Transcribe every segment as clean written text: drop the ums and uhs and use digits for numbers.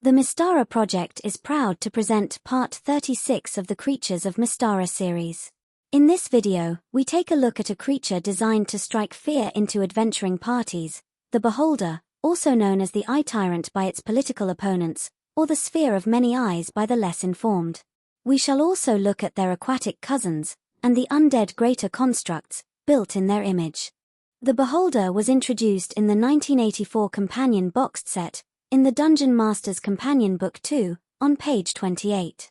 The Mystara project is proud to present part 36 of the Creatures of Mystara series. In this video, we take a look at a creature designed to strike fear into adventuring parties, the Beholder, also known as the Eye Tyrant by its political opponents, or the Sphere of Many Eyes by the less informed. We shall also look at their aquatic cousins, and the undead greater constructs, built in their image. The Beholder was introduced in the 1984 companion boxed set, in the Dungeon Master's Companion Book 2, on page 28.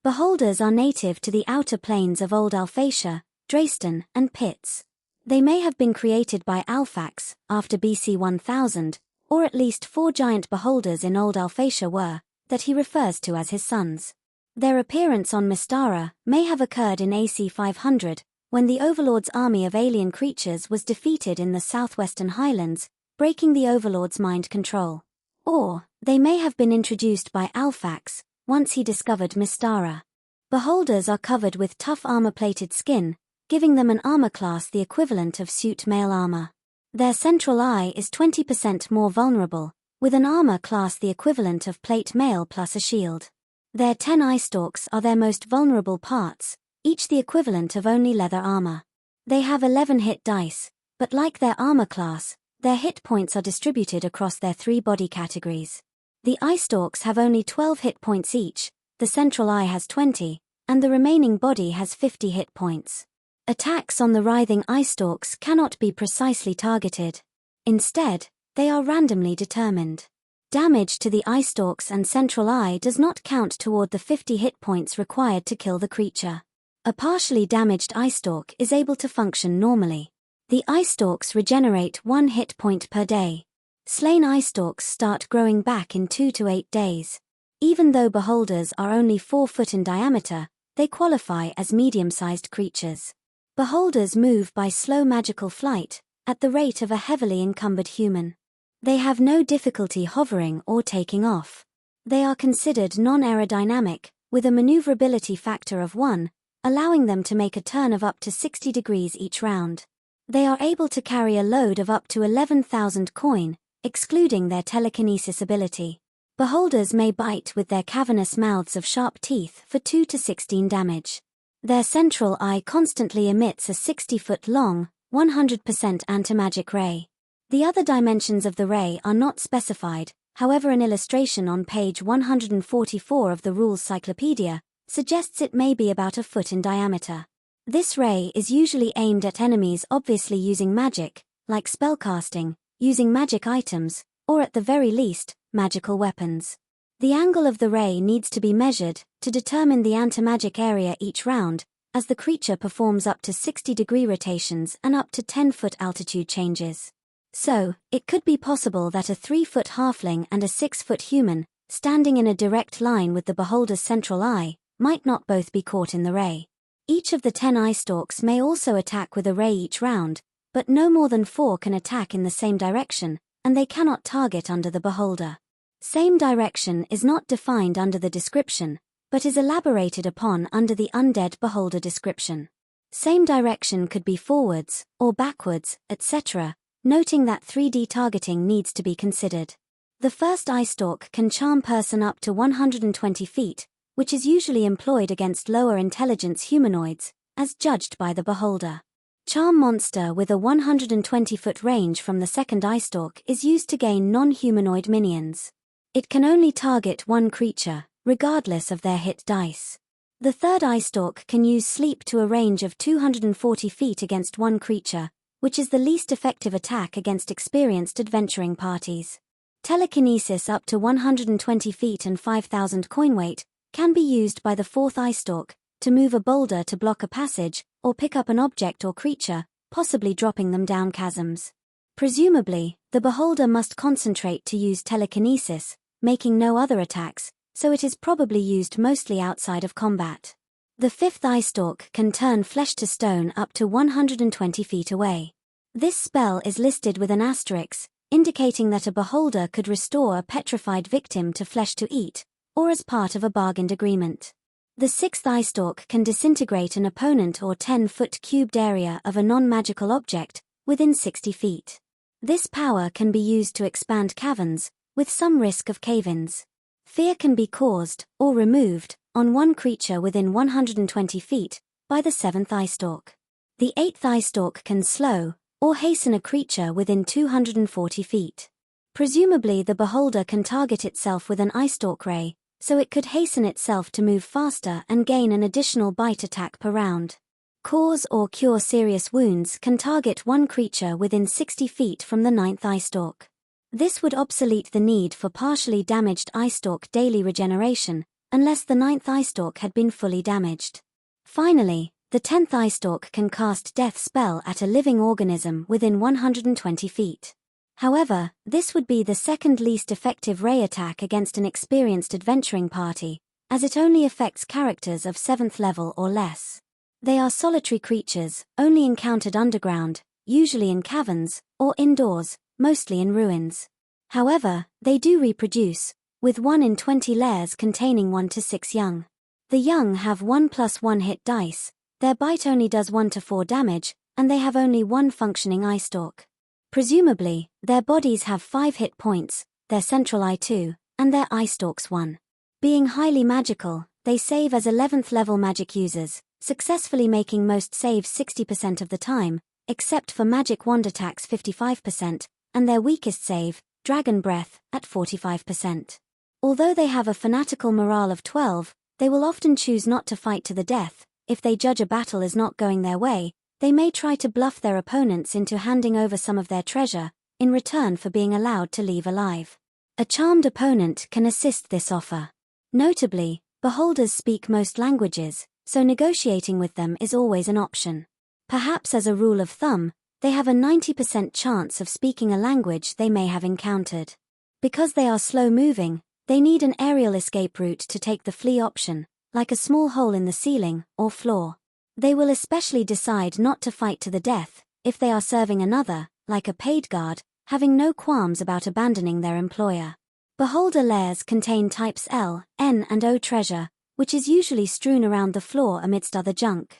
Beholders are native to the outer planes of Old Alphatia, Dresden, and Pits. They may have been created by Alphax, after BC 1000, or at least 4 giant beholders in Old Alphatia were, that he refers to as his sons. Their appearance on Mystara may have occurred in AC 500, when the Overlord's army of alien creatures was defeated in the southwestern highlands, breaking the Overlord's mind control. Or, they may have been introduced by Alphax, once he discovered Mystara. Beholders are covered with tough armor-plated skin, giving them an armor class the equivalent of suit mail armor. Their central eye is 20% more vulnerable, with an armor class the equivalent of plate mail plus a shield. Their 10 eye stalks are their most vulnerable parts, each the equivalent of only leather armor. They have 11 hit dice, but like their armor class, their hit points are distributed across their 3 body categories. The eye stalks have only 12 hit points each, the central eye has 20, and the remaining body has 50 hit points. Attacks on the writhing eye stalks cannot be precisely targeted. Instead, they are randomly determined. Damage to the eye stalks and central eye does not count toward the 50 hit points required to kill the creature. A partially damaged eye stalk is able to function normally. The eye stalks regenerate 1 hit point per day. Slain eye stalks start growing back in 2 to 8 days. Even though beholders are only 4 foot in diameter, they qualify as medium-sized creatures. Beholders move by slow magical flight, at the rate of a heavily encumbered human. They have no difficulty hovering or taking off. They are considered non-aerodynamic, with a maneuverability factor of 1, allowing them to make a turn of up to 60 degrees each round. They are able to carry a load of up to 11,000 coin, excluding their telekinesis ability. Beholders may bite with their cavernous mouths of sharp teeth for 2 to 16 damage. Their central eye constantly emits a 60-foot-long, 100% anti-magic ray. The other dimensions of the ray are not specified, however an illustration on page 144 of the Rules Cyclopedia suggests it may be about a foot in diameter. This ray is usually aimed at enemies obviously using magic, like spellcasting, using magic items, or at the very least, magical weapons. The angle of the ray needs to be measured to determine the anti-magic area each round, as the creature performs up to 60-degree rotations and up to 10-foot altitude changes. So, it could be possible that a 3-foot halfling and a 6-foot human, standing in a direct line with the beholder's central eye, might not both be caught in the ray. Each of the 10 eye stalks may also attack with a ray each round, but no more than 4 can attack in the same direction, and they cannot target under the beholder. Same direction is not defined under the description, but is elaborated upon under the undead beholder description. Same direction could be forwards, or backwards, etc., noting that 3D targeting needs to be considered. The first eye stalk can charm person up to 120 feet, which is usually employed against lower intelligence humanoids, as judged by the beholder. Charm monster with a 120-foot range from the second eye stalk is used to gain non-humanoid minions. It can only target one creature, regardless of their hit dice. The third eye stalk can use sleep to a range of 240 feet against one creature, which is the least effective attack against experienced adventuring parties. Telekinesis up to 120 feet and 5,000 coin weight can be used by the fourth eye stalk to move a boulder to block a passage, or pick up an object or creature, possibly dropping them down chasms. Presumably, the beholder must concentrate to use telekinesis, making no other attacks, so it is probably used mostly outside of combat. The fifth eye stalk can turn flesh to stone up to 120 feet away. This spell is listed with an asterisk, indicating that a beholder could restore a petrified victim to flesh to eat, or as part of a bargained agreement. The sixth eye stalk can disintegrate an opponent or 10-foot cubed area of a non-magical object, within 60 feet. This power can be used to expand caverns, with some risk of cave-ins. Fear can be caused, or removed, on one creature within 120 feet, by the 7th eye stalk. The 8th eye stalk can slow, or hasten a creature within 240 feet. Presumably the beholder can target itself with an eye stalk ray, so it could hasten itself to move faster and gain an additional bite attack per round. Cause or cure serious wounds can target one creature within 60 feet from the 9th eye stalk. This would obsolete the need for partially damaged eye stalk daily regeneration, unless the 9th eye stalk had been fully damaged. Finally, the 10th eye stalk can cast death spell at a living organism within 120 feet. However, this would be the second least effective ray attack against an experienced adventuring party, as it only affects characters of 7th level or less. They are solitary creatures, only encountered underground, usually in caverns, or indoors, mostly in ruins. However, they do reproduce, with 1 in 20 lairs containing 1 to 6 young. The young have 1+1 hit dice, their bite only does 1 to 4 damage, and they have only 1 functioning eye stalk. Presumably, their bodies have 5 hit points, their central eye 2, and their eye stalks 1. Being highly magical, they save as 11th level magic users, successfully making most saves 60% of the time, except for magic wand attacks 55%, and their weakest save, Dragon Breath, at 45%. Although they have a fanatical morale of 12, they will often choose not to fight to the death. If they judge a battle is not going their way, they may try to bluff their opponents into handing over some of their treasure, in return for being allowed to leave alive. A charmed opponent can assist this offer. Notably, beholders speak most languages, so negotiating with them is always an option. Perhaps as a rule of thumb, they have a 90% chance of speaking a language they may have encountered. Because they are slow-moving, they need an aerial escape route to take the flee option, like a small hole in the ceiling or floor. They will especially decide not to fight to the death if they are serving another, like a paid guard, having no qualms about abandoning their employer. Beholder lairs contain types L, N and O treasure, which is usually strewn around the floor amidst other junk.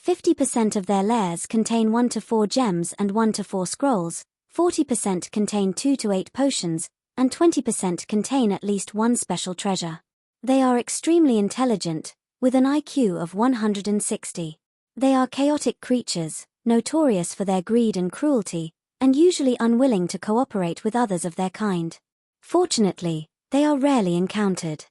50% of their lairs contain 1 to 4 gems and 1 to 4 scrolls, 40% contain 2 to 8 potions, and 20% contain at least 1 special treasure. They are extremely intelligent, with an IQ of 160. They are chaotic creatures, notorious for their greed and cruelty, and usually unwilling to cooperate with others of their kind. Fortunately, they are rarely encountered.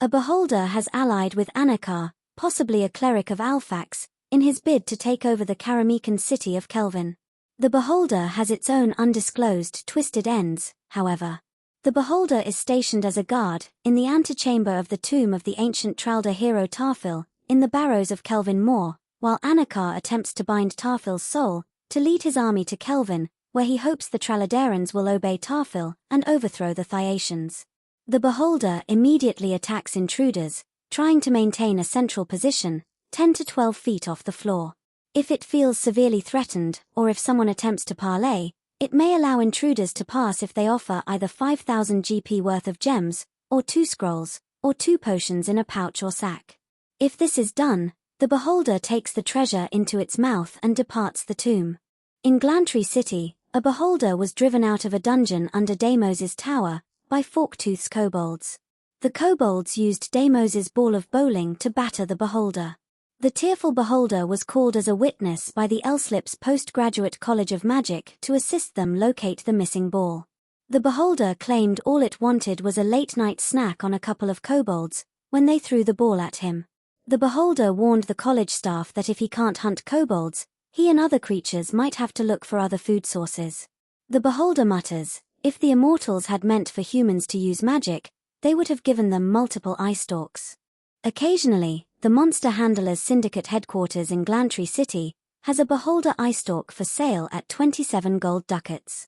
A beholder has allied with Anakar, possibly a cleric of Alfax, in his bid to take over the Karamekan city of Kelvin. The beholder has its own undisclosed twisted ends, however. The beholder is stationed as a guard, in the antechamber of the tomb of the ancient Tralda hero Tarfil, in the barrows of Kelvin Moor, while Anakar attempts to bind Tarfil's soul, to lead his army to Kelvin, where he hopes the Traladarans will obey Tarfil and overthrow the Thyacians. The beholder immediately attacks intruders, trying to maintain a central position, 10 to 12 feet off the floor. If it feels severely threatened, or if someone attempts to parley, it may allow intruders to pass if they offer either 5,000 GP worth of gems, or 2 scrolls, or 2 potions in a pouch or sack. If this is done, the beholder takes the treasure into its mouth and departs the tomb. In Glantry City, a beholder was driven out of a dungeon under Deimos' tower, by Forktooth's kobolds. The kobolds used Deimos' ball of bowling to batter the beholder. The tearful beholder was called as a witness by the Elslip's Postgraduate College of Magic to assist them locate the missing ball. The beholder claimed all it wanted was a late-night snack on a couple of kobolds, when they threw the ball at him. The beholder warned the college staff that if he can't hunt kobolds, he and other creatures might have to look for other food sources. The beholder mutters, if the immortals had meant for humans to use magic, they would have given them multiple eye stalks. Occasionally, the Monster Handlers Syndicate headquarters in Glantry City has a beholder eye stalk for sale at 27 gold ducats.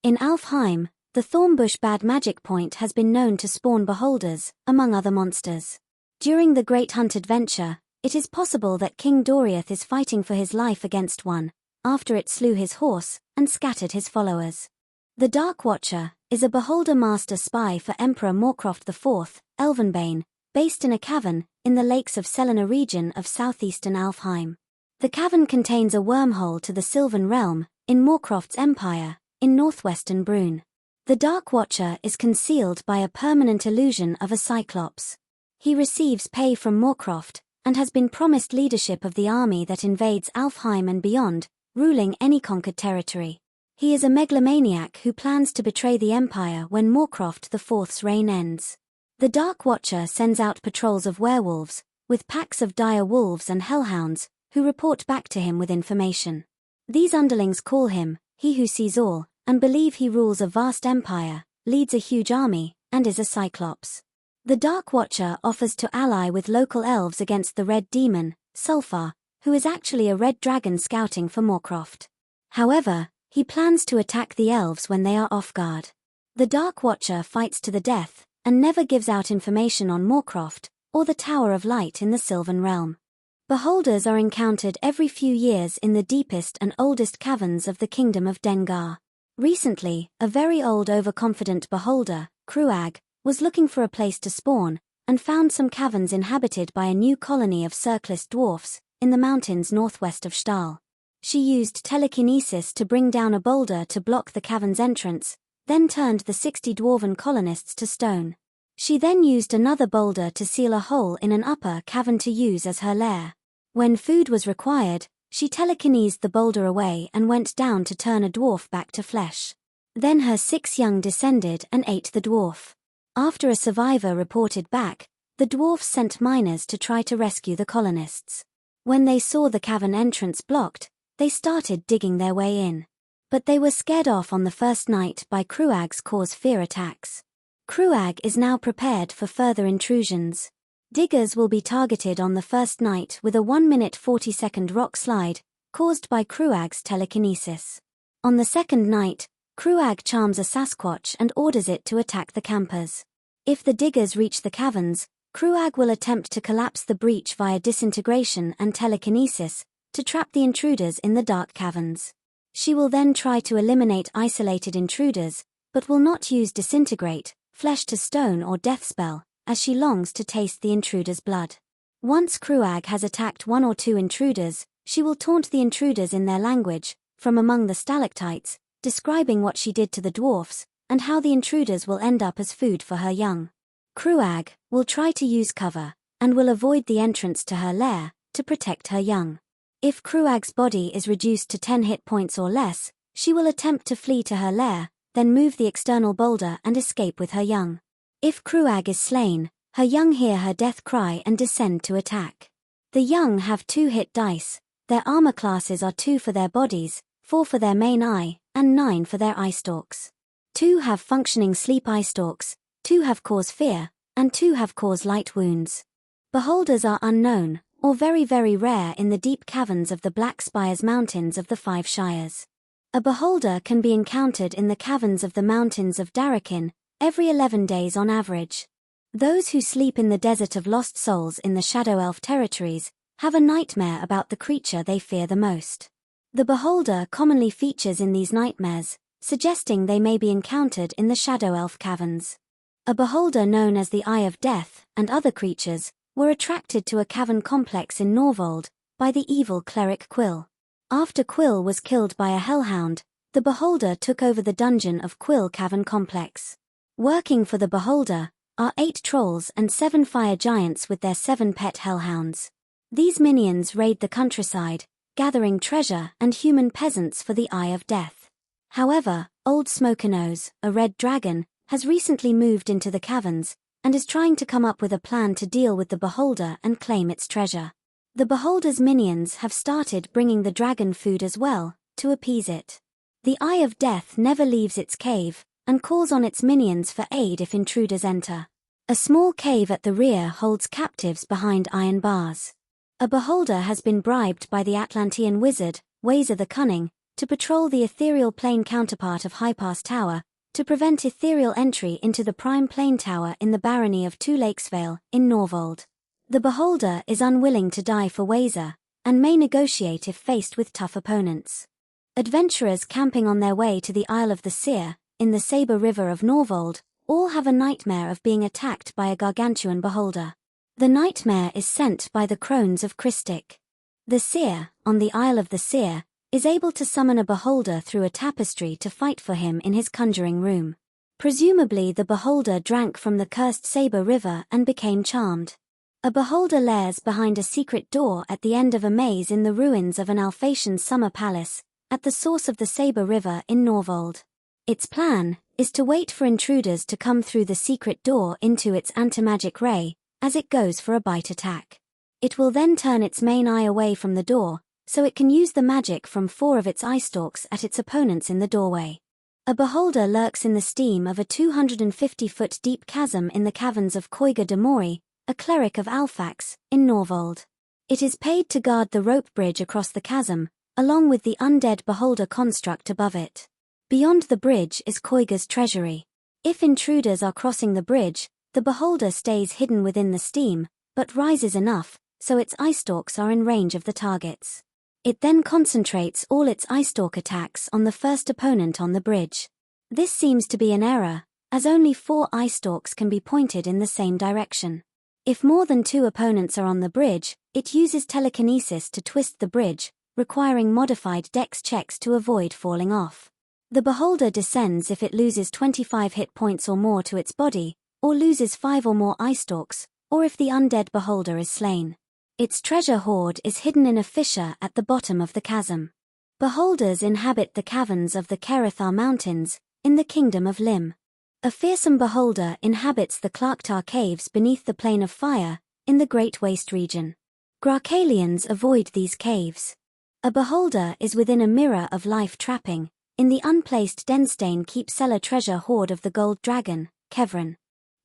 In Alfheim, the Thornbush Bad Magic Point has been known to spawn beholders, among other monsters. During the Great Hunt adventure, it is possible that King Doriath is fighting for his life against one, after it slew his horse and scattered his followers. The Dark Watcher is a beholder master spy for Emperor Morcroft IV, Elvenbane, based in a cavern in the lakes of Selena region of southeastern Alfheim. The cavern contains a wormhole to the Sylvan realm, in Morcroft's empire, in northwestern Brune. The Dark Watcher is concealed by a permanent illusion of a Cyclops. He receives pay from Moorcroft, and has been promised leadership of the army that invades Alfheim and beyond, ruling any conquered territory. He is a megalomaniac who plans to betray the Empire when Moorcroft IV's reign ends. The Dark Watcher sends out patrols of werewolves, with packs of dire wolves and hellhounds, who report back to him with information. These underlings call him, He Who Sees All, and believe he rules a vast empire, leads a huge army, and is a Cyclops. The Dark Watcher offers to ally with local elves against the Red Demon, Sulfar, who is actually a red dragon scouting for Moorcroft. However, he plans to attack the elves when they are off guard. The Dark Watcher fights to the death, and never gives out information on Moorcroft, or the Tower of Light in the Sylvan Realm. Beholders are encountered every few years in the deepest and oldest caverns of the Kingdom of Dengar. Recently, a very old overconfident beholder, Kruag, was looking for a place to spawn, and found some caverns inhabited by a new colony of circlist dwarfs, in the mountains northwest of Stahl. She used telekinesis to bring down a boulder to block the cavern's entrance, then turned the 60 dwarven colonists to stone. She then used another boulder to seal a hole in an upper cavern to use as her lair. When food was required, she telekinesed the boulder away and went down to turn a dwarf back to flesh. Then her 6 young descended and ate the dwarf. After a survivor reported back, the dwarfs sent miners to try to rescue the colonists. When they saw the cavern entrance blocked, they started digging their way in. But they were scared off on the first night by Kruag's cause fear attacks. Kruag is now prepared for further intrusions. Diggers will be targeted on the first night with a 1-minute 40-second rock slide, caused by Kruag's telekinesis. On the second night, Kruag charms a Sasquatch and orders it to attack the campers. If the diggers reach the caverns, Kruag will attempt to collapse the breach via disintegration and telekinesis, to trap the intruders in the dark caverns. She will then try to eliminate isolated intruders, but will not use disintegrate, flesh to stone or death spell, as she longs to taste the intruder's blood. Once Kruag has attacked 1 or 2 intruders, she will taunt the intruders in their language, from among the stalactites, describing what she did to the dwarfs, and how the intruders will end up as food for her young. Kruag will try to use cover, and will avoid the entrance to her lair, to protect her young. If Kruag's body is reduced to 10 hit points or less, she will attempt to flee to her lair, then move the external boulder and escape with her young. If Kruag is slain, her young hear her death cry and descend to attack. The young have 2 hit dice, their armor classes are 2 for their bodies, 4 for their main eye, and 9 for their eye stalks. 2 have functioning sleep eye stalks, 2 have cause fear, and 2 have cause light wounds. Beholders are unknown, or very rare in the deep caverns of the Black Spires Mountains of the 5 Shires. A beholder can be encountered in the caverns of the mountains of Darakin, every 11 days on average. Those who sleep in the Desert of Lost Souls in the Shadow Elf territories, have a nightmare about the creature they fear the most. The beholder commonly features in these nightmares, suggesting they may be encountered in the Shadow Elf caverns. A beholder known as the Eye of Death, and other creatures, were attracted to a cavern complex in Norvold, by the evil cleric Quill. After Quill was killed by a hellhound, the beholder took over the dungeon of Quill Cavern Complex. Working for the beholder are 8 trolls and 7 fire giants with their 7 pet hellhounds. These minions raid the countryside, gathering treasure and human peasants for the Eye of Death. However, Old Smokenose, a red dragon, has recently moved into the caverns, and is trying to come up with a plan to deal with the beholder and claim its treasure. The beholder's minions have started bringing the dragon food as well, to appease it. The Eye of Death never leaves its cave, and calls on its minions for aid if intruders enter. A small cave at the rear holds captives behind iron bars. A beholder has been bribed by the Atlantean wizard, Wazer the Cunning, to patrol the ethereal plane counterpart of Highpass Tower, to prevent ethereal entry into the prime plane tower in the barony of Two Lakesvale, in Norvold. The beholder is unwilling to die for Wazer, and may negotiate if faced with tough opponents. Adventurers camping on their way to the Isle of the Seer, in the Sabre River of Norvold, all have a nightmare of being attacked by a gargantuan beholder. The nightmare is sent by the crones of Christic. The Seer, on the Isle of the Seer, is able to summon a beholder through a tapestry to fight for him in his conjuring room. Presumably the beholder drank from the cursed Saber River and became charmed. A beholder lairs behind a secret door at the end of a maze in the ruins of an Alphatian summer palace, at the source of the Saber River in Norvold. Its plan is to wait for intruders to come through the secret door into its antimagic ray, as it goes for a bite attack. It will then turn its main eye away from the door, so it can use the magic from 4 of its eye stalks at its opponents in the doorway. A beholder lurks in the steam of a 250-foot deep chasm in the caverns of Koiga de Mori, a cleric of Alphax, in Norvold. It is paid to guard the rope bridge across the chasm, along with the undead beholder construct above it. Beyond the bridge is Koiga's treasury. If intruders are crossing the bridge, the beholder stays hidden within the steam, but rises enough, so its eye stalks are in range of the targets. It then concentrates all its eye stalk attacks on the first opponent on the bridge. This seems to be an error, as only 4 eye stalks can be pointed in the same direction. If more than 2 opponents are on the bridge, it uses telekinesis to twist the bridge, requiring modified dex checks to avoid falling off. The beholder descends if it loses 25 hit points or more to its body, or loses 5 or more eye stalks, or if the undead beholder is slain. Its treasure hoard is hidden in a fissure at the bottom of the chasm. Beholders inhabit the caverns of the Kerethar Mountains, in the Kingdom of Lim. A fearsome beholder inhabits the Clarktar Caves beneath the Plane of Fire, in the Great Waste region. Grarkalians avoid these caves. A beholder is within a mirror of life trapping, in the unplaced Denstein Keep Cellar treasure hoard of the Gold Dragon, Kevrin.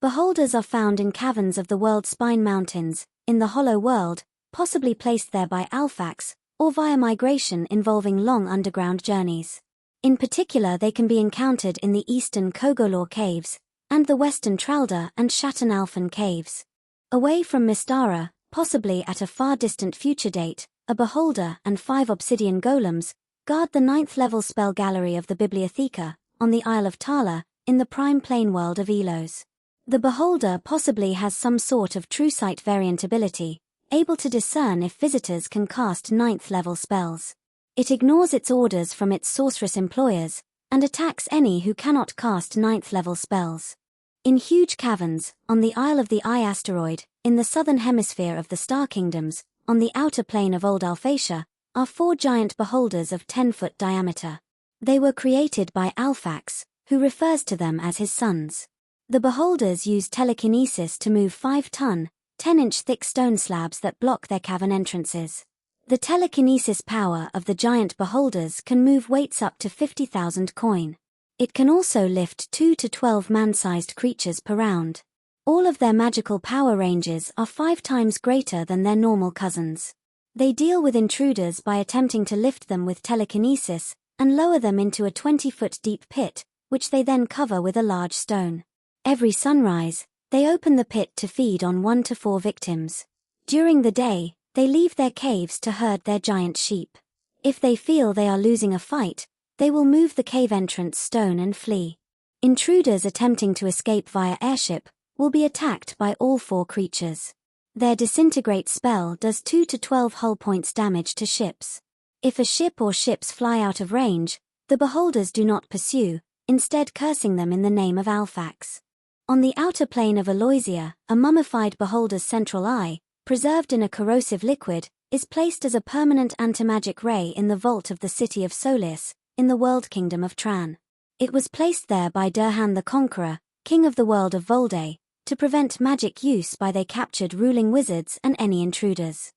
Beholders are found in caverns of the World Spine Mountains, in the Hollow World, possibly placed there by Alphax, or via migration involving long underground journeys. In particular they can be encountered in the eastern Kogolor Caves, and the western Tralda and Shatanalfan Caves. Away from Mystara, possibly at a far distant future date, a beholder and 5 obsidian golems guard the 9th level spell gallery of the Bibliotheca, on the Isle of Tala, in the prime plane world of Elos. The beholder possibly has some sort of true sight variant ability, able to discern if visitors can cast 9th level spells. It ignores its orders from its sorceress employers, and attacks any who cannot cast 9th level spells. In huge caverns, on the Isle of the Eye asteroid, in the southern hemisphere of the Star Kingdoms, on the outer plane of Old Alphatia, are 4 giant beholders of 10-foot diameter. They were created by Alphax, who refers to them as his sons. The beholders use telekinesis to move 5-ton, 10-inch thick stone slabs that block their cavern entrances. The telekinesis power of the giant beholders can move weights up to 50,000 coin. It can also lift 2 to 12 man-sized creatures per round. All of their magical power ranges are 5 times greater than their normal cousins. They deal with intruders by attempting to lift them with telekinesis, and lower them into a 20-foot deep pit, which they then cover with a large stone. Every sunrise, they open the pit to feed on 1 to 4 victims. During the day, they leave their caves to herd their giant sheep. If they feel they are losing a fight, they will move the cave entrance stone and flee. Intruders attempting to escape via airship will be attacked by all 4 creatures. Their disintegrate spell does 2 to 12 hull points damage to ships. If a ship or ships fly out of range, the beholders do not pursue, instead cursing them in the name of Alphax. On the outer plane of Aloysia, a mummified beholder's central eye, preserved in a corrosive liquid, is placed as a permanent antimagic ray in the vault of the city of Solis, in the world kingdom of Tran. It was placed there by Durhan the Conqueror, king of the world of Volde, to prevent magic use by they captured ruling wizards and any intruders.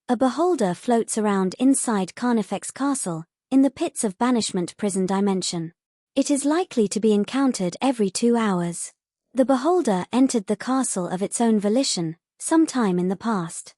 A beholder floats around inside Carnifex Castle, in the pits of Banishment Prison Dimension. It is likely to be encountered every 2 hours. The beholder entered the castle of its own volition, sometime in the past.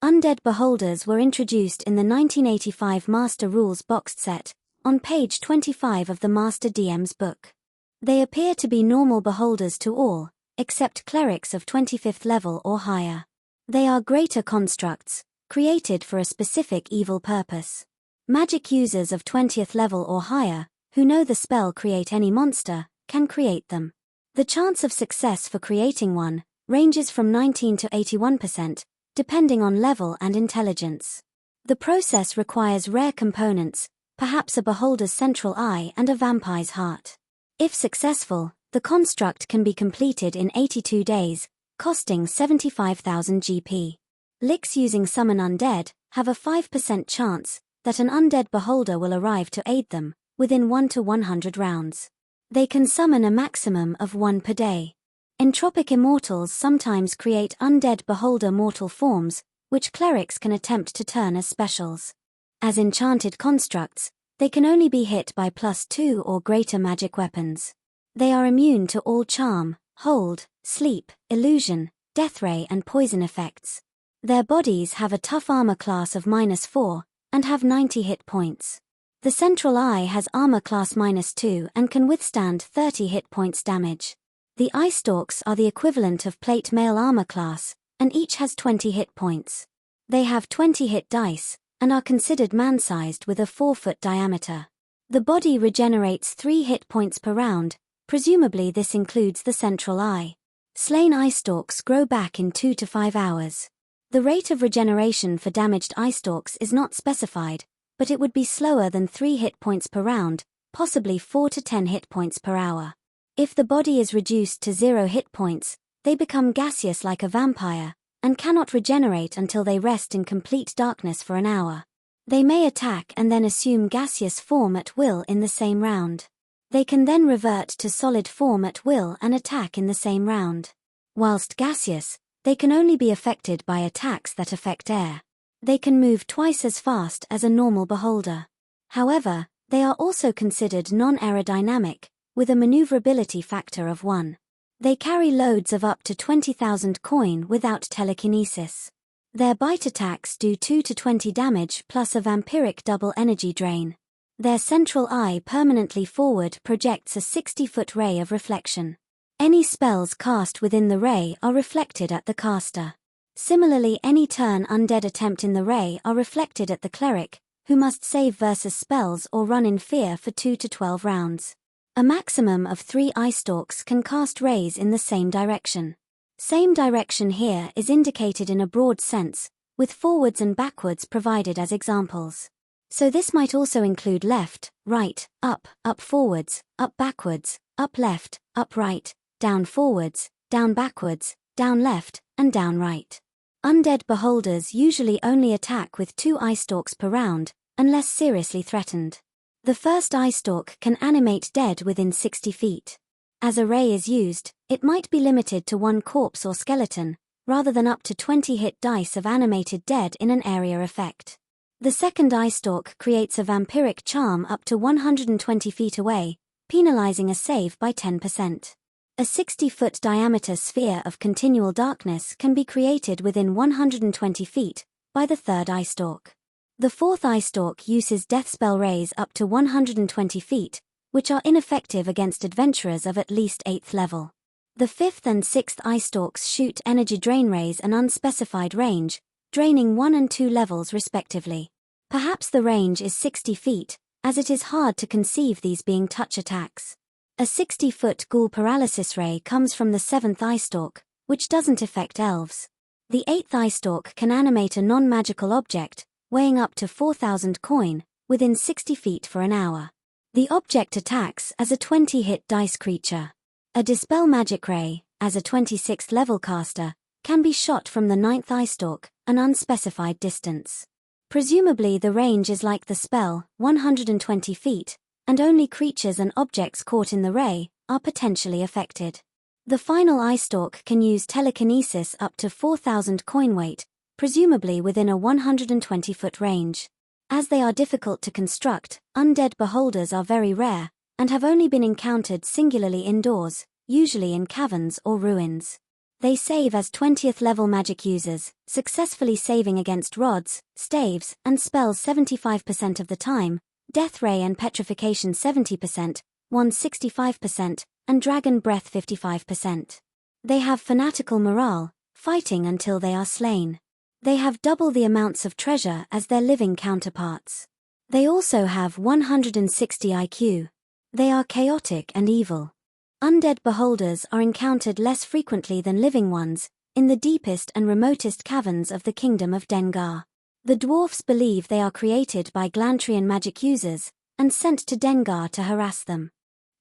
Undead beholders were introduced in the 1985 Master Rules boxed set, on page 25 of the Master DM's book. They appear to be normal beholders to all, except clerics of 25th level or higher. They are greater constructs, created for a specific evil purpose. Magic users of 20th level or higher, who know the spell Create Any Monster, can create them. The chance of success for creating one ranges from 19 to 81%, depending on level and intelligence. The process requires rare components, perhaps a beholder's central eye and a vampire's heart. If successful, The construct can be completed in 82 days, costing 75,000 GP. Licks using Summon Undead have a 5% chance that an undead beholder will arrive to aid them, within 1 to 100 rounds. They can summon a maximum of 1 per day. Entropic immortals sometimes create undead beholder mortal forms, which clerics can attempt to turn as specials. As enchanted constructs, they can only be hit by +2 or greater magic weapons. They are immune to all charm, hold, sleep, illusion, death ray and poison effects. Their bodies have a tough armor class of -4, and have 90 hit points. The central eye has armor class -2 and can withstand 30 hit points damage. The eye stalks are the equivalent of plate mail armor class, and each has 20 hit points. They have 20 hit dice, and are considered man-sized with a 4-foot diameter. The body regenerates 3 hit points per round, presumably this includes the central eye. Slain eye stalks grow back in 2 to 5 hours. The rate of regeneration for damaged eye stalks is not specified, but it would be slower than 3 hit points per round, possibly 4 to 10 hit points per hour. If the body is reduced to 0 hit points, they become gaseous like a vampire, and cannot regenerate until they rest in complete darkness for an hour. They may attack and then assume gaseous form at will in the same round. They can then revert to solid form at will and attack in the same round. Whilst gaseous, they can only be affected by attacks that affect air. They can move twice as fast as a normal beholder. However, they are also considered non-aerodynamic, with a maneuverability factor of 1. They carry loads of up to 20,000 coin without telekinesis. Their bite attacks do 2 to 20 damage plus a vampiric double energy drain. Their central eye permanently forward projects a 60-foot ray of reflection. Any spells cast within the ray are reflected at the caster. Similarly, any turn undead attempt in the ray are reflected at the cleric, who must save versus spells or run in fear for 2 to 12 rounds. A maximum of 3 eye stalks can cast rays in the same direction. Same direction here is indicated in a broad sense, with forwards and backwards provided as examples. So this might also include left, right, up forwards, up backwards, up left, up right, down forwards, down backwards, down left, and down right. Undead beholders usually only attack with 2 eye stalks per round, unless seriously threatened. The first eye stalk can animate dead within 60 feet. As a ray is used, it might be limited to 1 corpse or skeleton, rather than up to 20 hit dice of animated dead in an area effect. The second eye stalk creates a vampiric charm up to 120 feet away, penalizing a save by 10%. A 60-foot diameter sphere of continual darkness can be created within 120 feet, by the third eye stalk. The fourth eye stalk uses death spell rays up to 120 feet, which are ineffective against adventurers of at least 8th level. The fifth and sixth eye stalks shoot energy drain rays an unspecified range, draining 1 and 2 levels respectively. Perhaps the range is 60 feet, as it is hard to conceive these being touch attacks. A 60-foot ghoul paralysis ray comes from the 7th eye stalk, which doesn't affect elves. The 8th eye stalk can animate a non-magical object, weighing up to 4,000 coin, within 60 feet for an hour. The object attacks as a 20-hit dice creature. A dispel magic ray, as a 26th level caster, can be shot from the 9th eye stalk, an unspecified distance. Presumably the range is like the spell, 120 feet, and only creatures and objects caught in the ray are potentially affected. The final eye stalk can use telekinesis up to 4,000 coin weight, presumably within a 120-foot range. As they are difficult to construct, undead beholders are very rare, and have only been encountered singularly indoors, usually in caverns or ruins. They save as 20th level magic users, successfully saving against rods, staves, and spells 75% of the time, death ray and petrification 70%, wand 65%, and dragon breath 55%. They have fanatical morale, fighting until they are slain. They have double the amounts of treasure as their living counterparts. They also have 160 IQ. They are chaotic and evil. Undead beholders are encountered less frequently than living ones, in the deepest and remotest caverns of the kingdom of Dengar. The dwarfs believe they are created by Glantrian magic users, and sent to Dengar to harass them.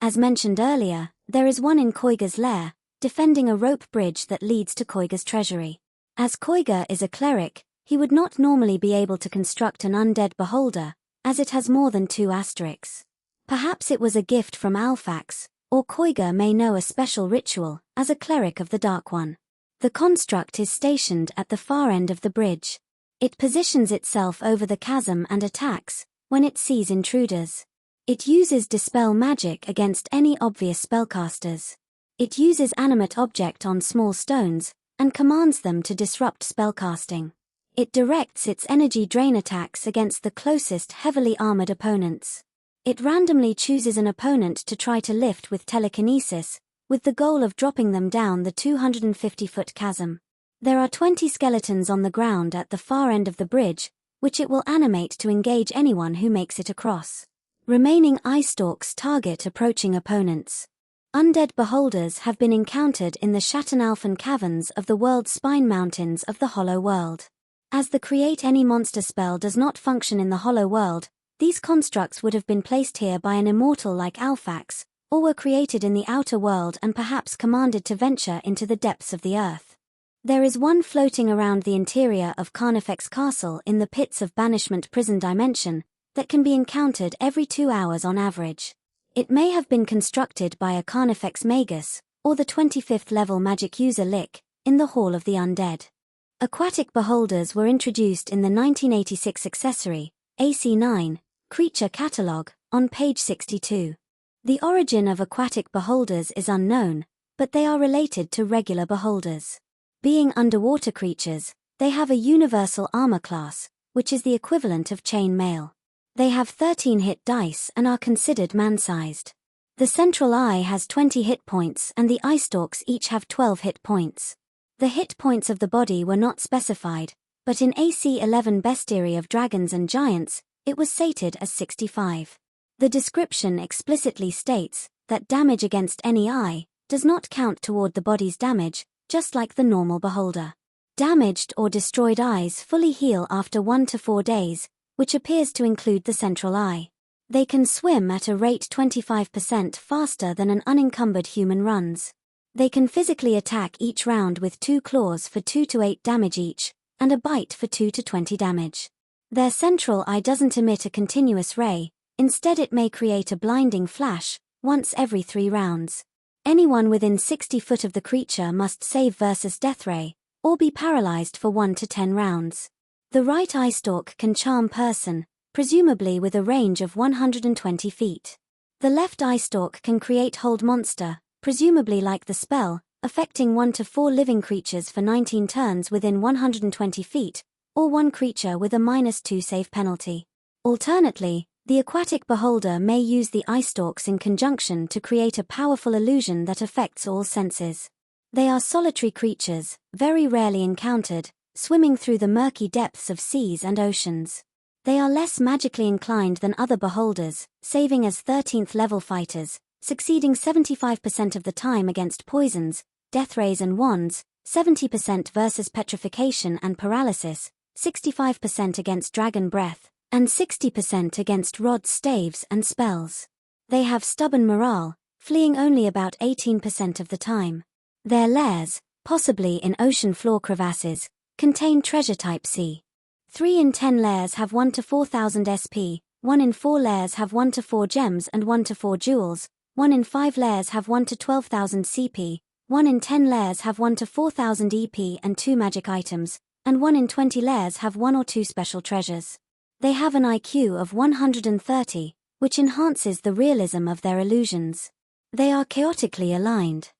As mentioned earlier, There is one in Koiga's lair, defending a rope bridge that leads to Koiga's treasury. As Koiga is a cleric, he would not normally be able to construct an undead beholder, as it has more than 2 asterisks. Perhaps it was a gift from Alphax, or Koiga may know a special ritual, as a cleric of the Dark One. The construct is stationed at the far end of the bridge. It positions itself over the chasm and attacks when it sees intruders. It uses dispel magic against any obvious spellcasters. It uses animate object on small stones, and commands them to disrupt spellcasting. It directs its energy drain attacks against the closest heavily armored opponents. It randomly chooses an opponent to try to lift with telekinesis, with the goal of dropping them down the 250-foot chasm. There are 20 skeletons on the ground at the far end of the bridge, which it will animate to engage anyone who makes it across. Remaining eye stalks target approaching opponents. Undead beholders have been encountered in the Schattenalfen caverns of the world's spine mountains of the Hollow World. As the Create Any Monster spell does not function in the Hollow World, these constructs would have been placed here by an immortal like Alphax, or were created in the outer world and perhaps commanded to venture into the depths of the earth. There is one floating around the interior of Carnifex Castle in the Pits of Banishment prison dimension, that can be encountered every 2 hours on average. It may have been constructed by a Carnifex Magus, or the 25th level magic user Lick, in the Hall of the Undead. Aquatic beholders were introduced in the 1986 accessory, AC9, Creature Catalogue, on page 62. The origin of aquatic beholders is unknown, but they are related to regular beholders. Being underwater creatures, they have a universal armor class, which is the equivalent of chain mail. They have 13 hit dice and are considered man-sized. The central eye has 20 hit points and the eye stalks each have 12 hit points. The hit points of the body were not specified, but in AC11 Bestiary of Dragons and Giants, it was stated as 65. The description explicitly states that damage against any eye does not count toward the body's damage, just like the normal beholder. Damaged or destroyed eyes fully heal after 1 to 4 days, which appears to include the central eye. They can swim at a rate 25% faster than an unencumbered human runs. They can physically attack each round with 2 claws for 2 to 8 damage each, and a bite for 2 to 20 damage. Their central eye doesn't emit a continuous ray, instead it may create a blinding flash, once every 3 rounds. Anyone within 60 foot of the creature must save versus death ray, or be paralyzed for 1 to 10 rounds. The right eye stalk can charm person, presumably with a range of 120 feet. The left eye stalk can create hold monster, presumably like the spell, affecting 1 to 4 living creatures for 19 turns within 120 feet, or 1 creature with a -2 save penalty. Alternately, the aquatic beholder may use the eye stalks in conjunction to create a powerful illusion that affects all senses. They are solitary creatures, very rarely encountered, swimming through the murky depths of seas and oceans. They are less magically inclined than other beholders, saving as 13th level fighters, succeeding 75% of the time against poisons, death rays and wands, 70% versus petrification and paralysis, 65% against dragon breath, and 60% against rods, staves and spells. They have stubborn morale, fleeing only about 18% of the time. Their lairs, possibly in ocean floor crevasses, contain treasure type C. 3 in 10 lairs have 1 to 4,000 SP, 1 in 4 lairs have 1 to 4 gems and 1 to 4 jewels, 1 in 5 lairs have 1 to 12,000 CP, 1 in 10 lairs have 1 to 4,000 EP and 2 magic items, and 1 in 20 lairs have 1 or 2 special treasures. They have an IQ of 130, which enhances the realism of their illusions. They are chaotically aligned.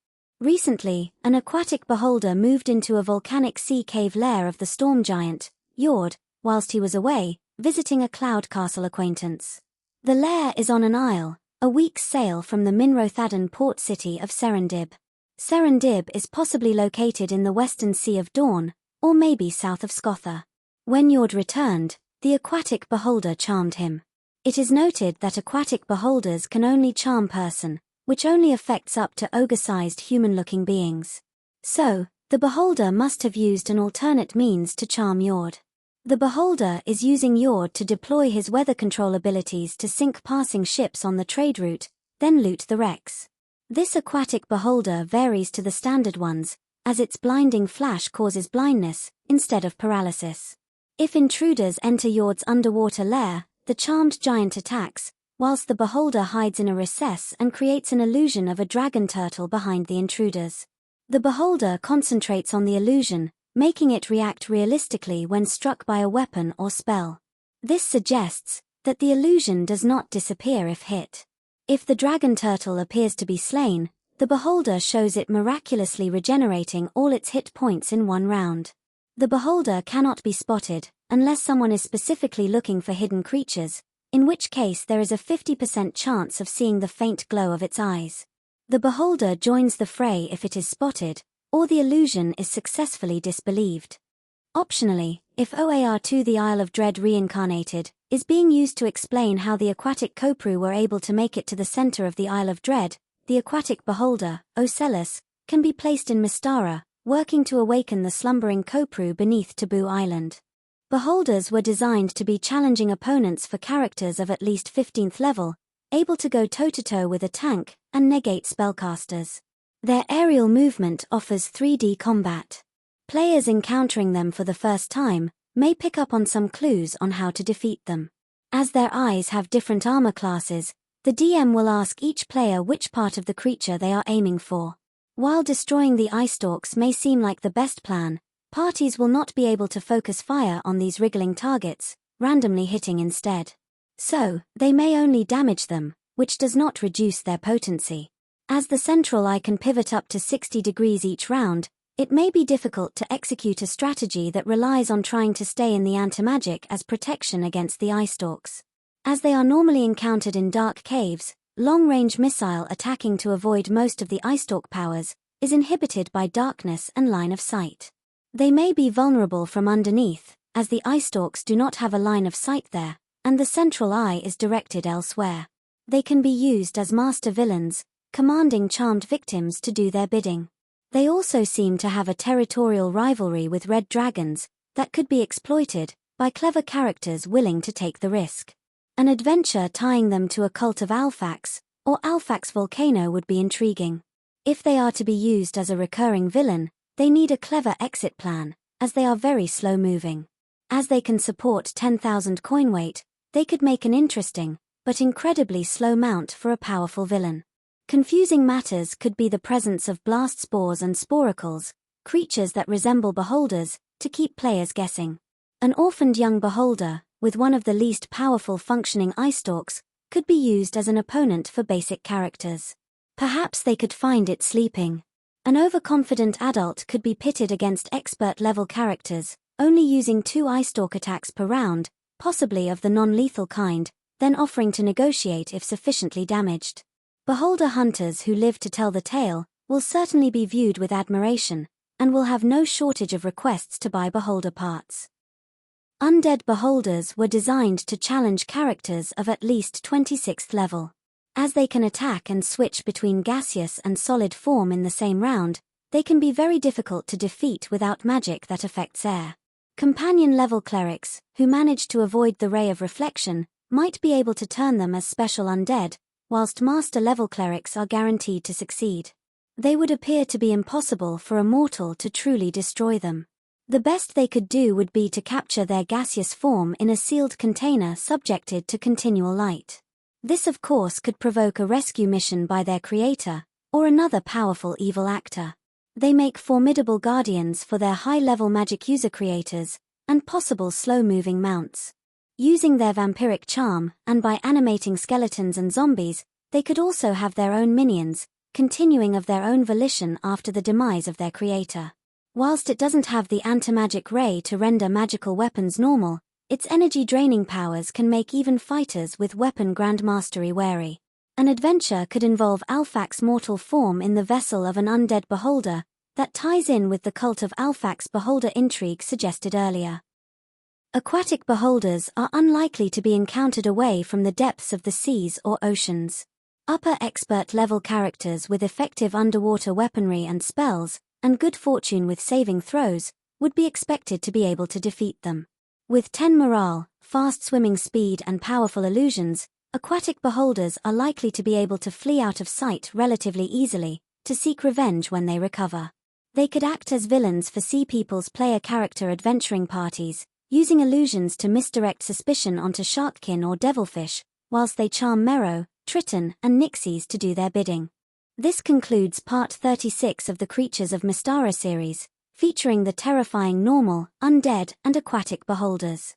Recently, an aquatic beholder moved into a volcanic sea cave lair of the storm giant, Jord, whilst he was away, visiting a cloud castle acquaintance. The lair is on an isle, a week's sail from the Minrothadan port city of Serendib. Serendib is possibly located in the western Sea of Dawn, or maybe south of Scotha. When Jord returned, the aquatic beholder charmed him. It is noted that aquatic beholders can only charm person, which only affects up to ogre-sized human-looking beings. So, the beholder must have used an alternate means to charm Jord. The beholder is using Jord to deploy his weather control abilities to sink passing ships on the trade route, then loot the wrecks. This aquatic beholder varies to the standard ones, as its blinding flash causes blindness, instead of paralysis. If intruders enter Yord's underwater lair, the charmed giant attacks, whilst the beholder hides in a recess and creates an illusion of a dragon turtle behind the intruders. The beholder concentrates on the illusion, making it react realistically when struck by a weapon or spell. This suggests that the illusion does not disappear if hit. If the dragon turtle appears to be slain, the beholder shows it miraculously regenerating all its hit points in one round. The beholder cannot be spotted, unless someone is specifically looking for hidden creatures, in which case there is a 50% chance of seeing the faint glow of its eyes. The beholder joins the fray if it is spotted, or the illusion is successfully disbelieved. Optionally, if OAR2 the Isle of Dread reincarnated, is being used to explain how the aquatic Kopru were able to make it to the center of the Isle of Dread, the aquatic beholder, Ocellus, can be placed in Mystara, working to awaken the slumbering Kopru beneath Taboo Island. Beholders were designed to be challenging opponents for characters of at least 15th level, able to go toe-to-toe with a tank, and negate spellcasters. Their aerial movement offers 3D combat. Players encountering them for the first time may pick up on some clues on how to defeat them. As their eyes have different armor classes, the DM will ask each player which part of the creature they are aiming for. While destroying the eye stalks may seem like the best plan, parties will not be able to focus fire on these wriggling targets, randomly hitting instead. So, they may only damage them, which does not reduce their potency. As the central eye can pivot up to 60 degrees each round, it may be difficult to execute a strategy that relies on trying to stay in the antimagic as protection against the eye stalks. As they are normally encountered in dark caves, long-range missile attacking to avoid most of the eye stalk powers is inhibited by darkness and line of sight. They may be vulnerable from underneath, as the eye stalks do not have a line of sight there, and the central eye is directed elsewhere. They can be used as master villains, commanding charmed victims to do their bidding. They also seem to have a territorial rivalry with red dragons that could be exploited by clever characters willing to take the risk. An adventure tying them to a cult of Alphax, or Alphax Volcano would be intriguing. If they are to be used as a recurring villain, they need a clever exit plan, as they are very slow-moving. As they can support 10,000 coin weight, they could make an interesting, but incredibly slow mount for a powerful villain. Confusing matters could be the presence of blast spores and sporacles, creatures that resemble beholders, to keep players guessing. An orphaned young beholder, with one of the least powerful functioning eye stalks, could be used as an opponent for basic characters. Perhaps they could find it sleeping. An overconfident adult could be pitted against expert-level characters, only using 2 eye stalk attacks per round, possibly of the non-lethal kind, then offering to negotiate if sufficiently damaged. Beholder hunters who live to tell the tale will certainly be viewed with admiration, and will have no shortage of requests to buy beholder parts. Undead beholders were designed to challenge characters of at least 26th level. As they can attack and switch between gaseous and solid form in the same round, they can be very difficult to defeat without magic that affects air. Companion-level clerics, who manage to avoid the ray of reflection, might be able to turn them as special undead, whilst master-level clerics are guaranteed to succeed. They would appear to be impossible for a mortal to truly destroy them. The best they could do would be to capture their gaseous form in a sealed container subjected to continual light. This of course could provoke a rescue mission by their creator, or another powerful evil actor. They make formidable guardians for their high-level magic user creators, and possible slow-moving mounts. Using their vampiric charm, and by animating skeletons and zombies, they could also have their own minions, continuing of their own volition after the demise of their creator. Whilst it doesn't have the anti-magic ray to render magical weapons normal, its energy-draining powers can make even fighters with weapon grandmastery wary. An adventure could involve Alphax mortal form in the vessel of an undead beholder, that ties in with the cult of Alphax beholder intrigue suggested earlier. Aquatic beholders are unlikely to be encountered away from the depths of the seas or oceans. Upper expert-level characters with effective underwater weaponry and spells, and good fortune with saving throws, would be expected to be able to defeat them. With 10 morale, fast swimming speed and powerful illusions, Aquatic beholders are likely to be able to flee out of sight relatively easily, to seek revenge when they recover. They could act as villains for sea people's player character adventuring parties, using illusions to misdirect suspicion onto sharkkin or devilfish, whilst they charm Merrow, Triton, and Nixies to do their bidding. This concludes part 36 of the Creatures of Mystara series, featuring the terrifying normal, undead, and aquatic beholders.